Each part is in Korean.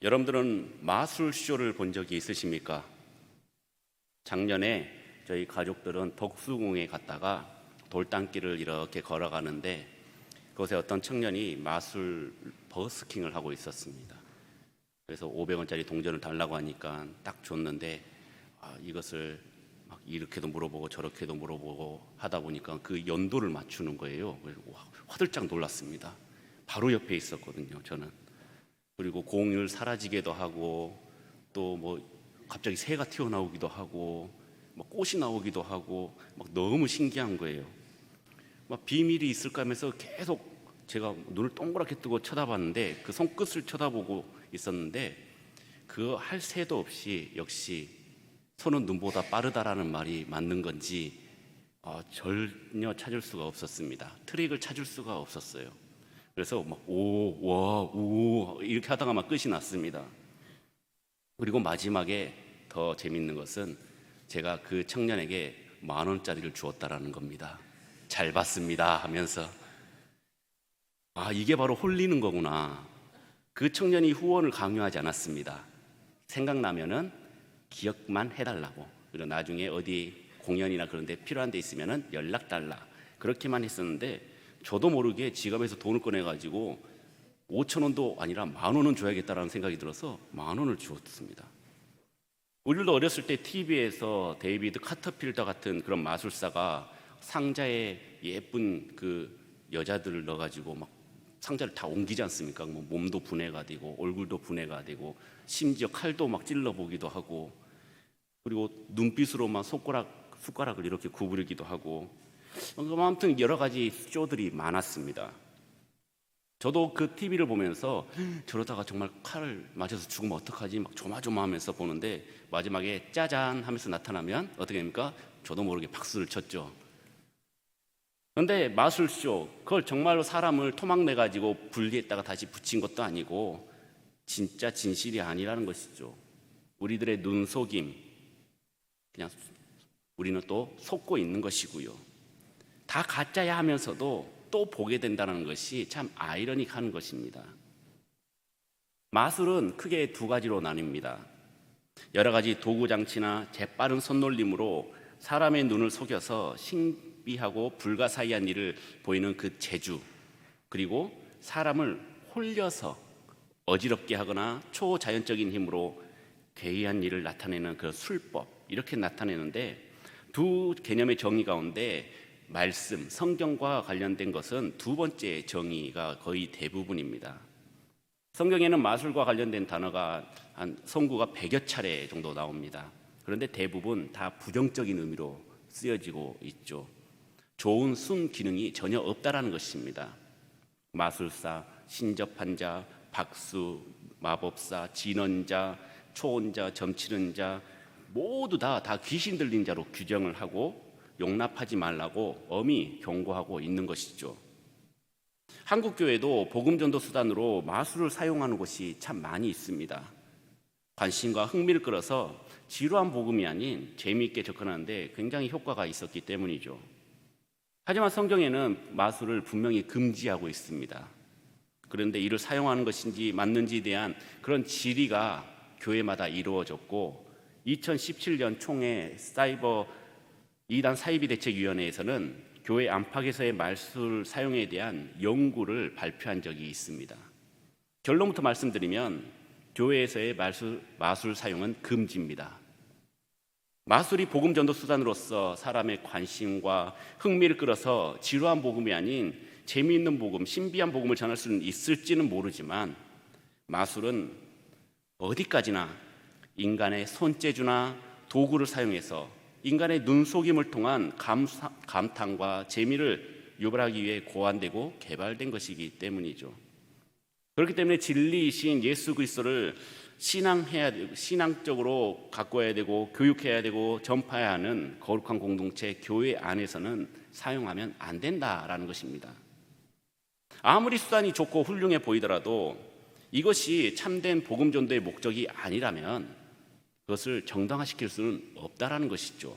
여러분들은 마술쇼를 본 적이 있으십니까? 작년에 저희 가족들은 덕수궁에 갔다가 돌담길을 이렇게 걸어가는데 그곳에 어떤 청년이 마술 버스킹을 하고 있었습니다. 그래서 500원짜리 동전을 달라고 하니까 딱 줬는데 이것을 막 이렇게도 물어보고 저렇게도 물어보고 하다 보니까 그 연도를 맞추는 거예요. 그래서 화들짝 놀랐습니다. 바로 옆에 있었거든요, 저는. 그리고 공을 사라지게도 하고 또 뭐 갑자기 새가 튀어나오기도 하고 막 꽃이 나오기도 하고 막 너무 신기한 거예요. 막 비밀이 있을까 하면서 계속 제가 눈을 동그랗게 뜨고 쳐다봤는데 그 손끝을 쳐다보고 있었는데 그 할 새도 없이 역시 손은 눈보다 빠르다라는 말이 맞는 건지 전혀 찾을 수가 없었습니다. 트릭을 찾을 수가 없었어요. 그래서 막 오, 와, 우 이렇게 하다가 막 끝이 났습니다. 그리고 마지막에 더 재밌는 것은 제가 그 청년에게 10,000원짜리를 주었다라는 겁니다. 잘 봤습니다 하면서 이게 바로 홀리는 거구나. 그 청년이 후원을 강요하지 않았습니다. 생각나면은 기억만 해달라고, 그리고 나중에 어디 공연이나 그런 데 필요한 데 있으면은 연락 달라, 그렇게만 했었는데 저도 모르게 지갑에서 돈을 꺼내가지고 5,000원도 아니라 10,000원은 줘야겠다라는 생각이 들어서 10,000원을 주었습니다. 우리도 어렸을 때 TV에서 데이비드 카터필더 같은 그런 마술사가 상자에 예쁜 그 여자들을 넣어가지고 막 상자를 다 옮기지 않습니까? 뭐 몸도 분해가 되고 얼굴도 분해가 되고 심지어 칼도 막 찔러보기도 하고 그리고 눈빛으로 막 숟가락을 이렇게 구부리기도 하고 아무튼 여러 가지 쇼들이 많았습니다. 저도 그 TV를 보면서 저러다가 정말 칼을 맞아서 죽으면 어떡하지 막 조마조마하면서 보는데 마지막에 짜잔 하면서 나타나면 어떻게 됩니까? 저도 모르게 박수를 쳤죠. 그런데 마술쇼, 그걸 정말로 사람을 토막내가지고 분리했다가 다시 붙인 것도 아니고 진짜 진실이 아니라는 것이죠. 우리들의 눈속임, 그냥 우리는 또 속고 있는 것이고요. 다 가짜야 하면서도 또 보게 된다는 것이 참 아이러니한 것입니다. 마술은 크게 두 가지로 나뉩니다. 여러 가지 도구장치나 재빠른 손놀림으로 사람의 눈을 속여서 신비하고 불가사의한 일을 보이는 그 재주, 그리고 사람을 홀려서 어지럽게 하거나 초자연적인 힘으로 괴이한 일을 나타내는 그 술법, 이렇게 나타내는데 두 개념의 정의 가운데 말씀, 성경과 관련된 것은 두 번째 정의가 거의 대부분입니다. 성경에는 마술과 관련된 단어가 한 성구가 100여 차례 정도 나옵니다. 그런데 대부분 다 부정적인 의미로 쓰여지고 있죠. 좋은 순 기능이 전혀 없다라는 것입니다. 마술사, 신접한 자, 박수, 마법사, 진언자, 초혼자, 점치는 자 모두 다 귀신 들린 자로 규정을 하고 용납하지 말라고 엄히 경고하고 있는 것이죠. 한국 교회도 복음 전도 수단으로 마술을 사용하는 곳이 참 많이 있습니다. 관심과 흥미를 끌어서 지루한 복음이 아닌 재미있게 접근하는데 굉장히 효과가 있었기 때문이죠. 하지만 성경에는 마술을 분명히 금지하고 있습니다. 그런데 이를 사용하는 것인지 맞는지에 대한 그런 질의가 교회마다 이루어졌고 2017년 총회 이단 사이비 대책위원회에서는 교회 안팎에서의 마술 사용에 대한 연구를 발표한 적이 있습니다. 결론부터 말씀드리면 교회에서의 마술 사용은 금지입니다. 마술이 복음 전도 수단으로서 사람의 관심과 흥미를 끌어서 지루한 복음이 아닌 재미있는 복음, 신비한 복음을 전할 수는 있을지는 모르지만 마술은 어디까지나 인간의 손재주나 도구를 사용해서 인간의 눈속임을 통한 감탄과 재미를 유발하기 위해 고안되고 개발된 것이기 때문이죠. 그렇기 때문에 진리이신 예수 그리스도를 신앙적으로 가꿔야 되고 교육해야 되고 전파해야 하는 거룩한 공동체 교회 안에서는 사용하면 안 된다라는 것입니다. 아무리 수단이 좋고 훌륭해 보이더라도 이것이 참된 복음 전도의 목적이 아니라면 그것을 정당화시킬 수는 없다라는 것이죠.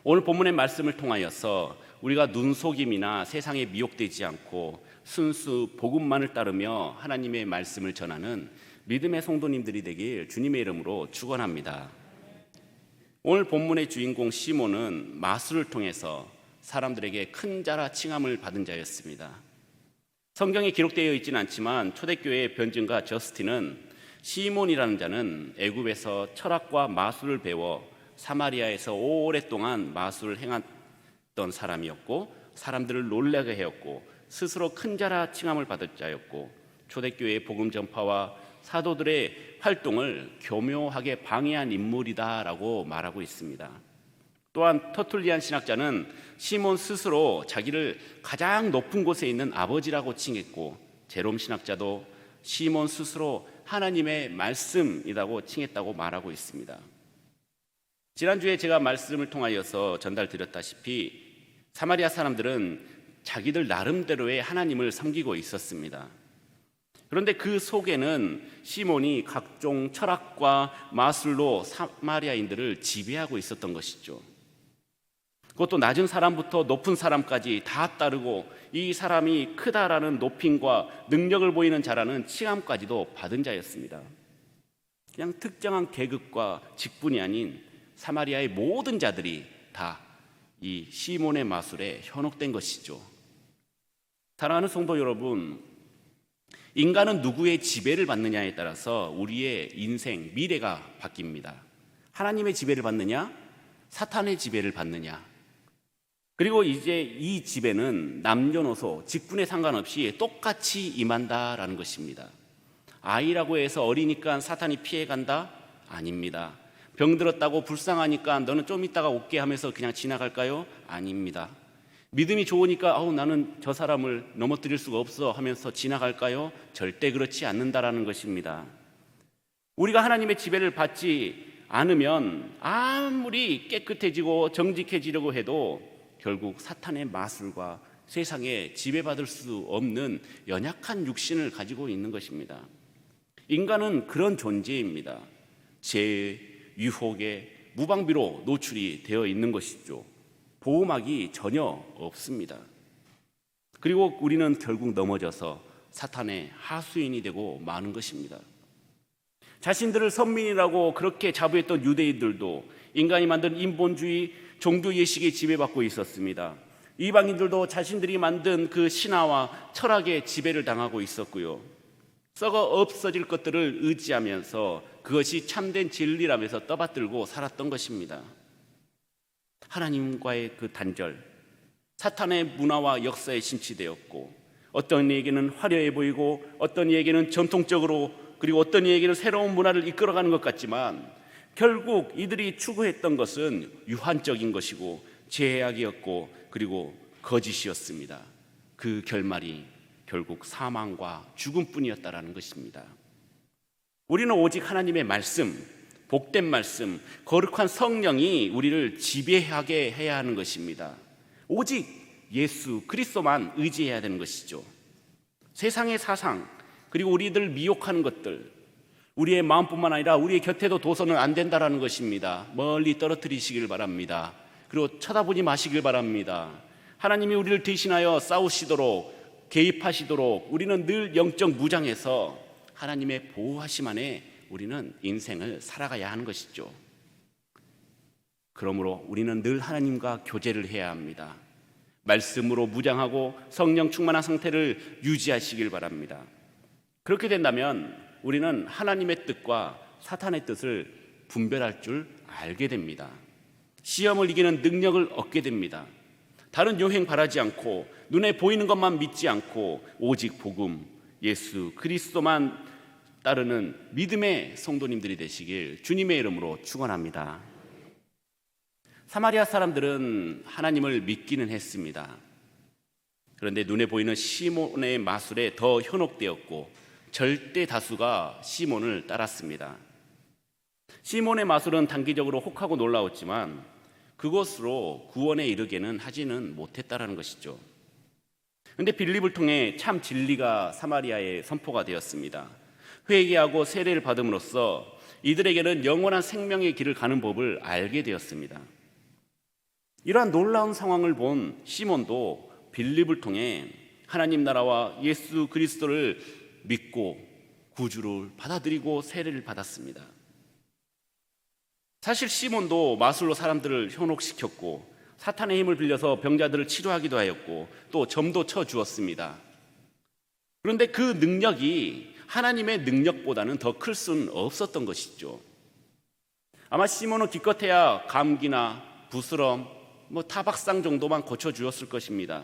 오늘 본문의 말씀을 통하여서 우리가 눈속임이나 세상에 미혹되지 않고 순수 복음만을 따르며 하나님의 말씀을 전하는 믿음의 성도님들이 되길 주님의 이름으로 축원합니다. 오늘 본문의 주인공 시몬은 마술을 통해서 사람들에게 큰 자라 칭함을 받은 자였습니다. 성경에 기록되어 있지는 않지만 초대교회의 변증가 저스틴은 시몬이라는 자는 애굽에서 철학과 마술을 배워 사마리아에서 오랫동안 마술을 행했던 사람이었고 사람들을 놀라게 하였고 스스로 큰 자라 칭함을 받을 자였고 초대교회의 복음 전파와 사도들의 활동을 교묘하게 방해한 인물이다라고 말하고 있습니다. 또한 터툴리안 신학자는 시몬 스스로 자기를 가장 높은 곳에 있는 아버지라고 칭했고 제롬 신학자도 시몬 스스로 하나님의 말씀이라고 칭했다고 말하고 있습니다. 지난주에 제가 말씀을 통하여서 전달드렸다시피 사마리아 사람들은 자기들 나름대로의 하나님을 섬기고 있었습니다. 그런데 그 속에는 시몬이 각종 철학과 마술로 사마리아인들을 지배하고 있었던 것이죠. 그것도 낮은 사람부터 높은 사람까지 다 따르고 이 사람이 크다라는 높임과 능력을 보이는 자라는 칭함까지도 받은 자였습니다. 그냥 특정한 계급과 직분이 아닌 사마리아의 모든 자들이 다 이 시몬의 마술에 현혹된 것이죠. 사랑하는 성도 여러분, 인간은 누구의 지배를 받느냐에 따라서 우리의 인생, 미래가 바뀝니다. 하나님의 지배를 받느냐, 사탄의 지배를 받느냐. 그리고 이제 이 지배는 남녀노소, 직분에 상관없이 똑같이 임한다라는 것입니다. 아이라고 해서 어리니까 사탄이 피해간다? 아닙니다. 병들었다고 불쌍하니까 너는 좀 있다가 올게 하면서 그냥 지나갈까요? 아닙니다. 믿음이 좋으니까 나는 저 사람을 넘어뜨릴 수가 없어 하면서 지나갈까요? 절대 그렇지 않는다라는 것입니다. 우리가 하나님의 지배를 받지 않으면 아무리 깨끗해지고 정직해지려고 해도 결국 사탄의 마술과 세상에 지배받을 수 없는 연약한 육신을 가지고 있는 것입니다. 인간은 그런 존재입니다. 죄, 유혹에 무방비로 노출이 되어 있는 것이죠. 보호막이 전혀 없습니다. 그리고 우리는 결국 넘어져서 사탄의 하수인이 되고 마는 것입니다. 자신들을 선민이라고 그렇게 자부했던 유대인들도 인간이 만든 인본주의, 종교 예식에 지배받고 있었습니다. 이방인들도 자신들이 만든 그 신화와 철학에 지배를 당하고 있었고요. 썩어 없어질 것들을 의지하면서 그것이 참된 진리라면서 떠받들고 살았던 것입니다. 하나님과의 그 단절, 사탄의 문화와 역사에 심취되었고 어떤 이에게는 화려해 보이고 어떤 이에게는 전통적으로 그리고 어떤 이에게는 새로운 문화를 이끌어가는 것 같지만 결국 이들이 추구했던 것은 유한적인 것이고 죄악이었고 그리고 거짓이었습니다. 그 결말이 결국 사망과 죽음뿐이었다라는 것입니다. 우리는 오직 하나님의 말씀, 복된 말씀, 거룩한 성령이 우리를 지배하게 해야 하는 것입니다. 오직 예수 그리스도만 의지해야 되는 것이죠. 세상의 사상 그리고 우리들 미혹하는 것들 우리의 마음뿐만 아니라 우리의 곁에도 둬서는 안 된다라는 것입니다. 멀리 떨어뜨리시길 바랍니다. 그리고 쳐다보지 마시길 바랍니다. 하나님이 우리를 대신하여 싸우시도록 개입하시도록 우리는 늘 영적 무장해서 하나님의 보호하심 안에 우리는 인생을 살아가야 하는 것이죠. 그러므로 우리는 늘 하나님과 교제를 해야 합니다. 말씀으로 무장하고 성령 충만한 상태를 유지하시길 바랍니다. 그렇게 된다면 우리는 하나님의 뜻과 사탄의 뜻을 분별할 줄 알게 됩니다. 시험을 이기는 능력을 얻게 됩니다. 다른 요행 바라지 않고 눈에 보이는 것만 믿지 않고 오직 복음, 예수 그리스도만 따르는 믿음의 성도님들이 되시길 주님의 이름으로 축원합니다. 사마리아 사람들은 하나님을 믿기는 했습니다. 그런데 눈에 보이는 시몬의 마술에 더 현혹되었고 절대 다수가 시몬을 따랐습니다. 시몬의 마술은 단기적으로 혹하고 놀라웠지만 그것으로 구원에 이르게는 하지는 못했다라는 것이죠. 그런데 빌립을 통해 참 진리가 사마리아에 선포가 되었습니다. 회개하고 세례를 받음으로써 이들에게는 영원한 생명의 길을 가는 법을 알게 되었습니다. 이러한 놀라운 상황을 본 시몬도 빌립을 통해 하나님 나라와 예수 그리스도를 믿고 구주를 받아들이고 세례를 받았습니다. 사실 시몬도 마술로 사람들을 현혹시켰고 사탄의 힘을 빌려서 병자들을 치료하기도 하였고 또 점도 쳐 주었습니다. 그런데 그 능력이 하나님의 능력보다는 더 클 수는 없었던 것이죠. 아마 시몬은 기껏해야 감기나 부스럼, 타박상 정도만 고쳐주었을 것입니다.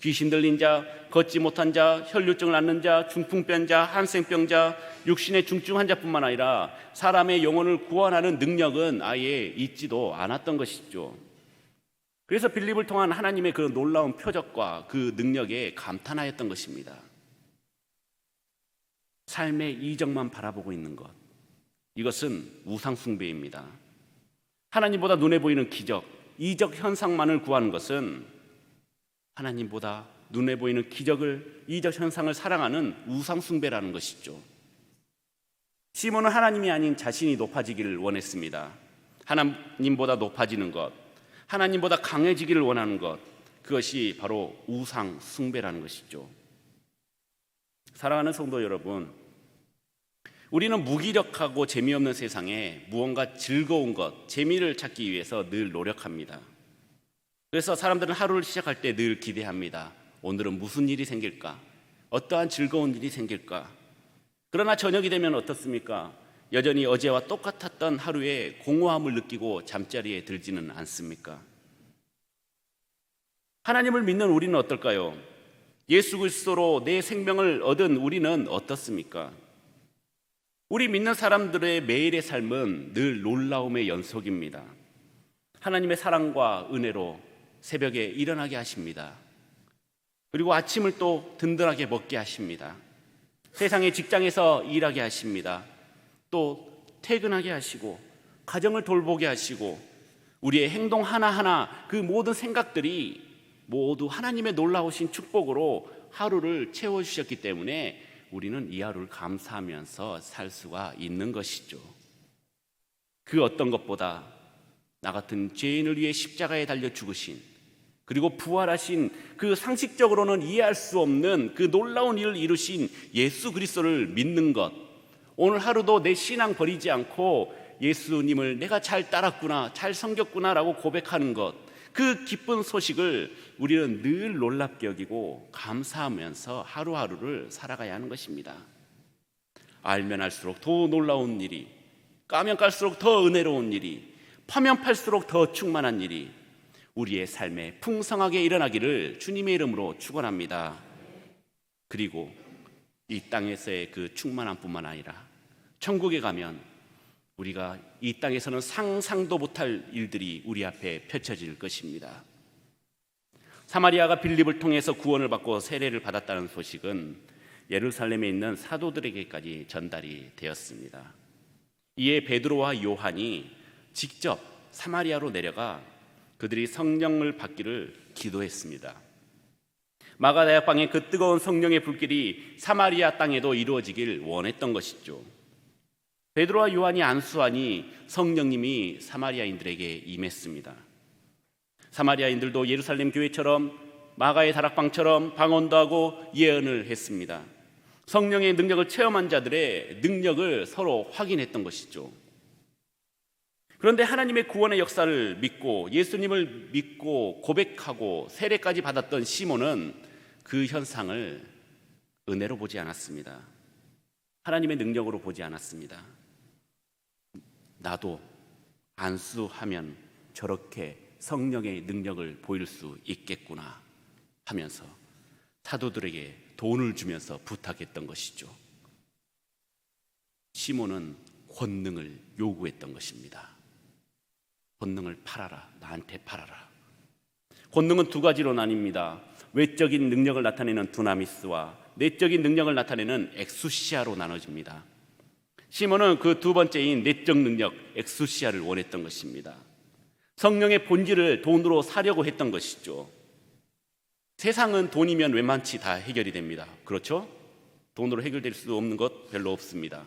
귀신 들린 자, 걷지 못한 자, 혈류증을 앓는 자, 중풍병 자, 한센병자, 육신의 중증 환자뿐만 아니라 사람의 영혼을 구원하는 능력은 아예 있지도 않았던 것이죠. 그래서 빌립을 통한 하나님의 그 놀라운 표적과 그 능력에 감탄하였던 것입니다. 삶의 이적만 바라보고 있는 것, 이것은 우상숭배입니다. 하나님보다 눈에 보이는 기적, 이적 현상만을 구하는 것은 하나님보다 눈에 보이는 기적을, 이적 현상을 사랑하는 우상숭배라는 것이죠. 시몬은 하나님이 아닌 자신이 높아지기를 원했습니다. 하나님보다 높아지는 것, 하나님보다 강해지기를 원하는 것, 그것이 바로 우상숭배라는 것이죠. 사랑하는 성도 여러분, 우리는 무기력하고 재미없는 세상에 무언가 즐거운 것, 재미를 찾기 위해서 늘 노력합니다. 그래서 사람들은 하루를 시작할 때 늘 기대합니다. 오늘은 무슨 일이 생길까? 어떠한 즐거운 일이 생길까? 그러나 저녁이 되면 어떻습니까? 여전히 어제와 똑같았던 하루에 공허함을 느끼고 잠자리에 들지는 않습니까? 하나님을 믿는 우리는 어떨까요? 예수 그리스도로 내 생명을 얻은 우리는 어떻습니까? 우리 믿는 사람들의 매일의 삶은 늘 놀라움의 연속입니다. 하나님의 사랑과 은혜로 새벽에 일어나게 하십니다. 그리고 아침을 또 든든하게 먹게 하십니다. 세상의 직장에서 일하게 하십니다. 또 퇴근하게 하시고 가정을 돌보게 하시고 우리의 행동 하나하나 그 모든 생각들이 모두 하나님의 놀라우신 축복으로 하루를 채워주셨기 때문에 우리는 이 하루를 감사하면서 살 수가 있는 것이죠. 그 어떤 것보다 나 같은 죄인을 위해 십자가에 달려 죽으신, 그리고 부활하신, 그 상식적으로는 이해할 수 없는 그 놀라운 일을 이루신 예수 그리스도를 믿는 것, 오늘 하루도 내 신앙 버리지 않고 예수님을 내가 잘 따랐구나, 잘 섬겼구나 라고 고백하는 것, 그 기쁜 소식을 우리는 늘 놀랍게 여기고 감사하면서 하루하루를 살아가야 하는 것입니다. 알면 알수록 더 놀라운 일이, 까면 깔수록 더 은혜로운 일이, 파면 팔수록 더 충만한 일이 우리의 삶에 풍성하게 일어나기를 주님의 이름으로 축원합니다. 그리고 이 땅에서의 그 충만함뿐만 아니라 천국에 가면 우리가 이 땅에서는 상상도 못할 일들이 우리 앞에 펼쳐질 것입니다. 사마리아가 빌립을 통해서 구원을 받고 세례를 받았다는 소식은 예루살렘에 있는 사도들에게까지 전달이 되었습니다. 이에 베드로와 요한이 직접 사마리아로 내려가 그들이 성령을 받기를 기도했습니다. 마가다락방의 그 뜨거운 성령의 불길이 사마리아 땅에도 이루어지길 원했던 것이죠. 베드로와 요한이 안수하니 성령님이 사마리아인들에게 임했습니다. 사마리아인들도 예루살렘 교회처럼 마가의 다락방처럼 방언도 하고 예언을 했습니다. 성령의 능력을 체험한 자들의 능력을 서로 확인했던 것이죠. 그런데 하나님의 구원의 역사를 믿고 예수님을 믿고 고백하고 세례까지 받았던 시몬은 그 현상을 은혜로 보지 않았습니다. 하나님의 능력으로 보지 않았습니다. 나도 안수하면 저렇게 성령의 능력을 보일 수 있겠구나 하면서 사도들에게 돈을 주면서 부탁했던 것이죠. 시몬은 권능을 요구했던 것입니다. 권능을 팔아라, 나한테 팔아라. 권능은 두 가지로 나뉩니다. 외적인 능력을 나타내는 두나미스와 내적인 능력을 나타내는 엑수시아로 나눠집니다. 시몬은 그 두 번째인 내적 능력 엑수시아를 원했던 것입니다. 성령의 본질을 돈으로 사려고 했던 것이죠. 세상은 돈이면 웬만치 다 해결이 됩니다. 그렇죠? 돈으로 해결될 수 없는 것 별로 없습니다.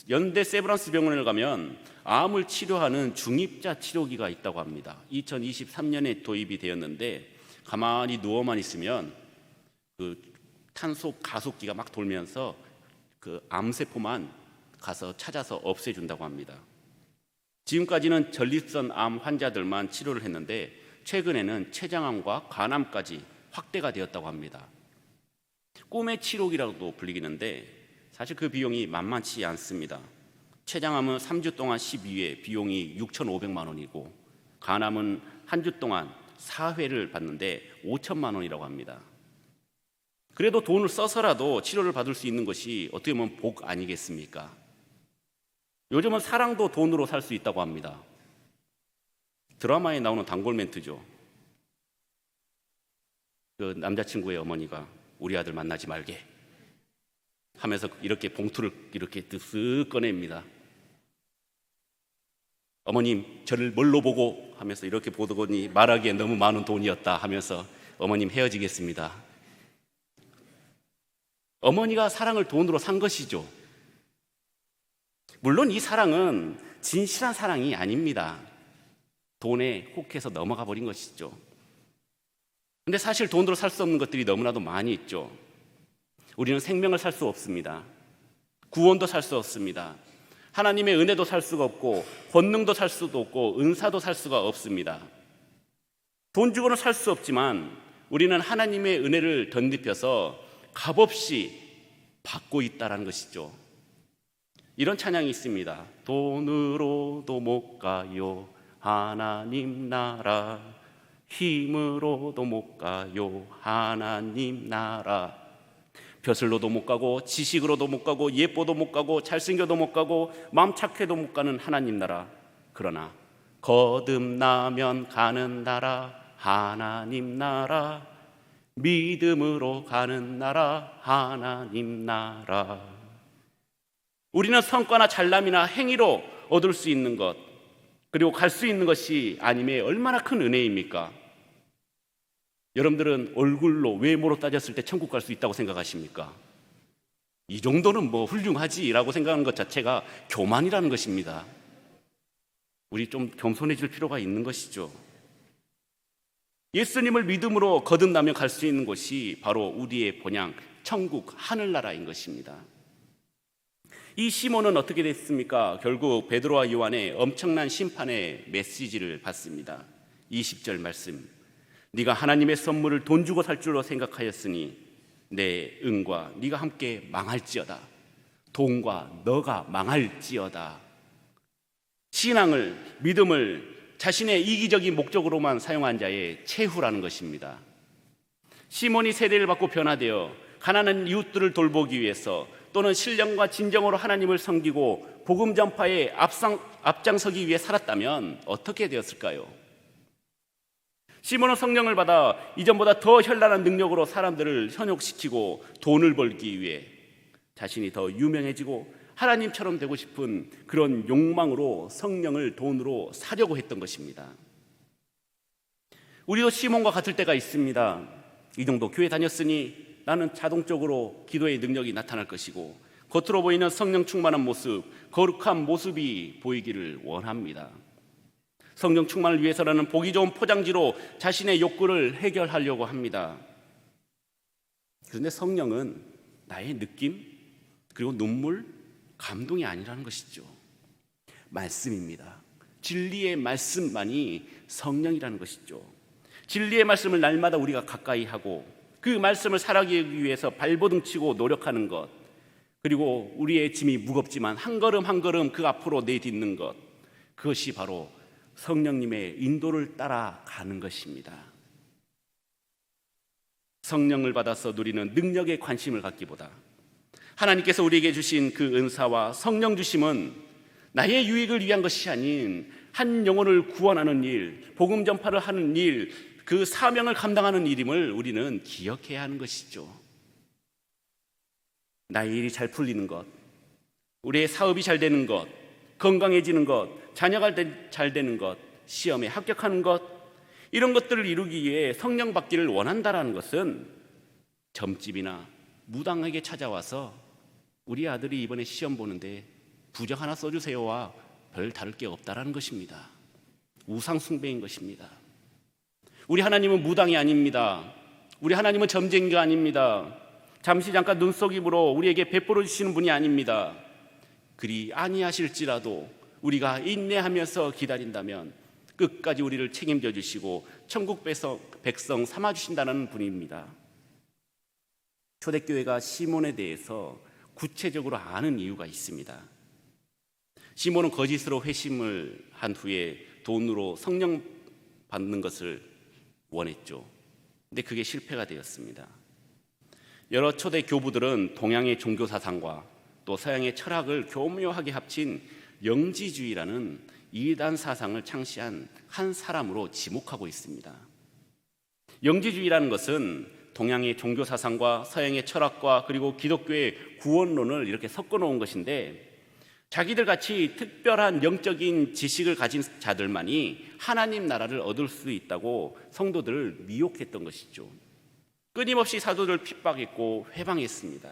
연대 세브란스 병원을 가면 암을 치료하는 중입자 치료기가 있다고 합니다. 2023년에 도입이 되었는데 가만히 누워만 있으면 그 탄소 가속기가 막 돌면서 그 암세포만 가서 찾아서 없애준다고 합니다. 지금까지는 전립선 암 환자들만 치료를 했는데 최근에는 췌장암과 간암까지 확대가 되었다고 합니다. 꿈의 치료기라고도 불리기는데 사실 그 비용이 만만치 않습니다. 췌장암은 3주 동안 12회 비용이 6,500만 원이고 간암은 한 주 동안 4회를 받는데 5천만 원이라고 합니다. 그래도 돈을 써서라도 치료를 받을 수 있는 것이 어떻게 보면 복 아니겠습니까? 요즘은 사랑도 돈으로 살 수 있다고 합니다. 드라마에 나오는 단골 멘트죠. 그 남자친구의 어머니가 우리 아들 만나지 말게 하면서 이렇게 봉투를 이렇게 쓱 꺼냅니다. 어머님 저를 뭘로 보고 하면서 이렇게 보더니 말하기에 너무 많은 돈이었다 하면서 어머님 헤어지겠습니다. 어머니가 사랑을 돈으로 산 것이죠. 물론 이 사랑은 진실한 사랑이 아닙니다. 돈에 혹해서 넘어가 버린 것이죠. 근데 사실 돈으로 살 수 없는 것들이 너무나도 많이 있죠. 우리는 생명을 살 수 없습니다. 구원도 살 수 없습니다. 하나님의 은혜도 살 수가 없고 권능도 살 수도 없고 은사도 살 수가 없습니다. 돈 주고는 살 수 없지만 우리는 하나님의 은혜를 덧입혀서 값없이 받고 있다는 것이죠. 이런 찬양이 있습니다. 돈으로도 못 가요 하나님 나라, 힘으로도 못 가요 하나님 나라. 벼슬로도 못 가고 지식으로도 못 가고 예뻐도 못 가고 잘생겨도 못 가고 마음 착해도 못 가는 하나님 나라. 그러나 거듭나면 가는 나라 하나님 나라, 믿음으로 가는 나라 하나님 나라. 우리는 성과나 잘남이나 행위로 얻을 수 있는 것, 그리고 갈 수 있는 것이 아님에 얼마나 큰 은혜입니까? 여러분들은 얼굴로 외모로 따졌을 때 천국 갈 수 있다고 생각하십니까? 이 정도는 뭐 훌륭하지라고 생각하는 것 자체가 교만이라는 것입니다. 우리 좀 겸손해질 필요가 있는 것이죠. 예수님을 믿음으로 거듭나며 갈 수 있는 곳이 바로 우리의 본향 천국 하늘나라인 것입니다. 이 시몬은 어떻게 됐습니까? 결국 베드로와 요한의 엄청난 심판의 메시지를 받습니다. 20절 말씀, 네가 하나님의 선물을 돈 주고 살 줄로 생각하였으니 내 은과 네가 함께 망할지어다. 돈과 너가 망할지어다. 신앙을, 믿음을 자신의 이기적인 목적으로만 사용한 자의 최후라는 것입니다. 시몬이 세례를 받고 변화되어 가난한 이웃들을 돌보기 위해서 또는 신령과 진정으로 하나님을 섬기고 복음 전파에 앞장서기 위해 살았다면 어떻게 되었을까요? 시몬은 성령을 받아 이전보다 더 현란한 능력으로 사람들을 현혹시키고 돈을 벌기 위해 자신이 더 유명해지고 하나님처럼 되고 싶은 그런 욕망으로 성령을 돈으로 사려고 했던 것입니다. 우리도 시몬과 같을 때가 있습니다. 이 정도 교회 다녔으니 나는 자동적으로 기도의 능력이 나타날 것이고 겉으로 보이는 성령 충만한 모습, 거룩한 모습이 보이기를 원합니다. 성령 충만을 위해서라는 보기 좋은 포장지로 자신의 욕구를 해결하려고 합니다. 그런데 성령은 나의 느낌, 그리고 눈물, 감동이 아니라는 것이죠. 말씀입니다. 진리의 말씀만이 성령이라는 것이죠. 진리의 말씀을 날마다 우리가 가까이 하고 그 말씀을 살아가기 위해서 발버둥치고 노력하는 것, 그리고 우리의 짐이 무겁지만 한 걸음 한 걸음 그 앞으로 내딛는 것, 그것이 바로 성령님의 인도를 따라가는 것입니다. 성령을 받아서 누리는 능력에 관심을 갖기보다 하나님께서 우리에게 주신 그 은사와 성령 주심은 나의 유익을 위한 것이 아닌 한 영혼을 구원하는 일, 복음 전파를 하는 일, 그 사명을 감당하는 일임을 우리는 기억해야 하는 것이죠. 나의 일이 잘 풀리는 것, 우리의 사업이 잘 되는 것, 건강해지는 것, 자녀가 잘 되는 것, 시험에 합격하는 것, 이런 것들을 이루기 위해 성령 받기를 원한다는 것은 점집이나 무당에게 찾아와서 우리 아들이 이번에 시험 보는데 부적 하나 써주세요와 별 다를 게 없다라는 것입니다. 우상 숭배인 것입니다. 우리 하나님은 무당이 아닙니다. 우리 하나님은 점쟁이가 아닙니다. 잠시 잠깐 눈속임으로 우리에게 베풀어 주시는 분이 아닙니다. 그리 아니하실지라도 우리가 인내하면서 기다린다면 끝까지 우리를 책임져 주시고 천국 백성 삼아 주신다는 분입니다. 초대교회가 시몬에 대해서 구체적으로 아는 이유가 있습니다. 시몬은 거짓으로 회심을 한 후에 돈으로 성령 받는 것을 원했죠. 근데 그게 실패가 되었습니다. 여러 초대 교부들은 동양의 종교 사상과 또 서양의 철학을 교묘하게 합친 영지주의라는 이단 사상을 창시한 한 사람으로 지목하고 있습니다. 영지주의라는 것은 동양의 종교 사상과 서양의 철학과 그리고 기독교의 구원론을 이렇게 섞어 놓은 것인데, 자기들 같이 특별한 영적인 지식을 가진 자들만이 하나님 나라를 얻을 수 있다고 성도들을 미혹했던 것이죠. 끊임없이 사도들을 핍박했고 회방했습니다.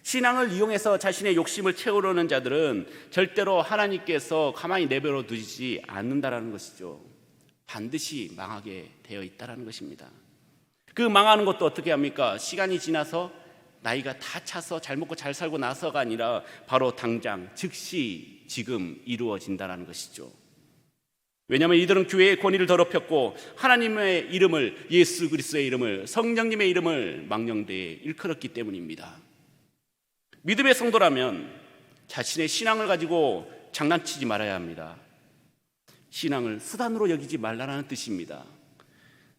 신앙을 이용해서 자신의 욕심을 채우려는 자들은 절대로 하나님께서 가만히 내버려 두지 않는다라는 것이죠. 반드시 망하게 되어 있다라는 것입니다. 그 망하는 것도 어떻게 합니까? 시간이 지나서 나이가 다 차서 잘 먹고 잘 살고 나서가 아니라 바로 당장 즉시 지금 이루어진다는 것이죠. 왜냐하면 이들은 교회의 권위를 더럽혔고 하나님의 이름을, 예수 그리스도의 이름을, 성령님의 이름을 망령되이 일컬었기 때문입니다. 믿음의 성도라면 자신의 신앙을 가지고 장난치지 말아야 합니다. 신앙을 수단으로 여기지 말라는 뜻입니다.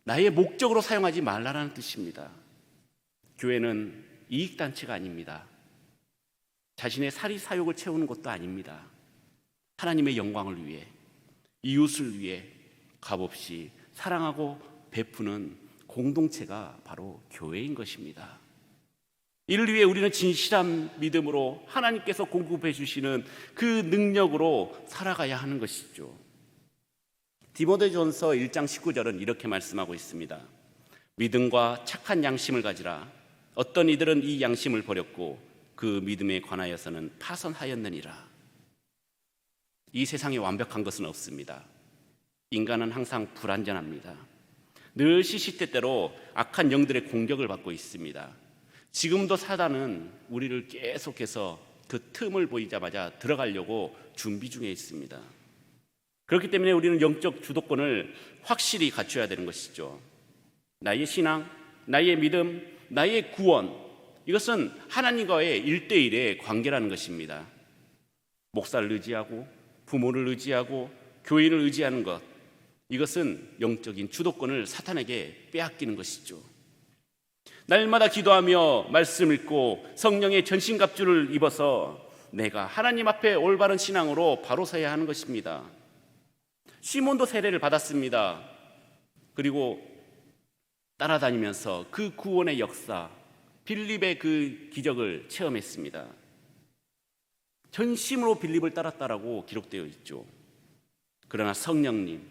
나의 목적으로 사용하지 말라는 뜻입니다. 교회는 이익단체가 아닙니다. 자신의 사리사욕을 채우는 것도 아닙니다. 하나님의 영광을 위해, 이웃을 위해 값없이 사랑하고 베푸는 공동체가 바로 교회인 것입니다. 이를 위해 우리는 진실한 믿음으로 하나님께서 공급해 주시는 그 능력으로 살아가야 하는 것이죠. 디모데전서 1장 19절은 이렇게 말씀하고 있습니다. 믿음과 착한 양심을 가지라. 어떤 이들은 이 양심을 버렸고 그 믿음에 관하여서는 파선하였느니라. 이 세상에 완벽한 것은 없습니다. 인간은 항상 불완전합니다. 늘 시시때때로 악한 영들의 공격을 받고 있습니다. 지금도 사단은 우리를 계속해서 그 틈을 보이자마자 들어가려고 준비 중에 있습니다. 그렇기 때문에 우리는 영적 주도권을 확실히 갖춰야 되는 것이죠. 나의 신앙, 나의 믿음, 나의 구원, 이것은 하나님과의 1대1의 관계라는 것입니다. 목사를 의지하고 부모를 의지하고 교인을 의지하는 것, 이것은 영적인 주도권을 사탄에게 빼앗기는 것이죠. 날마다 기도하며 말씀 읽고 성령의 전신갑주를 입어서 내가 하나님 앞에 올바른 신앙으로 바로 서야 하는 것입니다. 시몬도 세례를 받았습니다. 그리고 따라다니면서 그 구원의 역사, 빌립의 그 기적을 체험했습니다. 전심으로 빌립을 따랐다라고 기록되어 있죠. 그러나 성령님,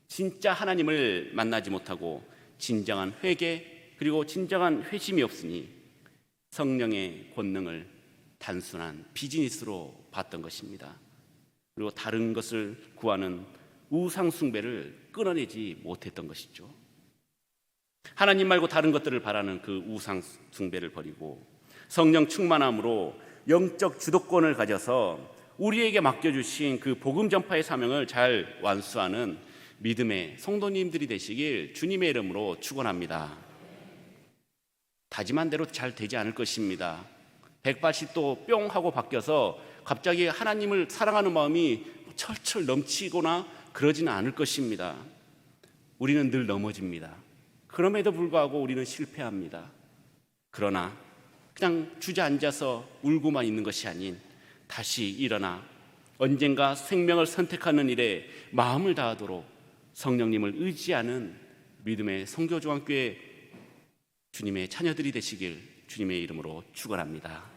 진짜 하나님을 만나지 못하고 진정한 회개 그리고 진정한 회심이 없으니 성령의 권능을 단순한 비즈니스로 봤던 것입니다. 그리고 다른 것을 구하는 우상 숭배를 끊어내지 못했던 것이죠. 하나님 말고 다른 것들을 바라는 그 우상 숭배를 버리고 성령 충만함으로 영적 주도권을 가져서 우리에게 맡겨주신 그 복음 전파의 사명을 잘 완수하는 믿음의 성도님들이 되시길 주님의 이름으로 축원합니다. 다짐한 대로 잘 되지 않을 것입니다. 180도 뿅 하고 바뀌어서 갑자기 하나님을 사랑하는 마음이 철철 넘치거나 그러지는 않을 것입니다. 우리는 늘 넘어집니다. 그럼에도 불구하고 우리는 실패합니다. 그러나 그냥 주저앉아서 울고만 있는 것이 아닌 다시 일어나 언젠가 생명을 선택하는 일에 마음을 다하도록 성령님을 의지하는 믿음의 성교중앙교회 주님의 자녀들이 되시길 주님의 이름으로 축원합니다.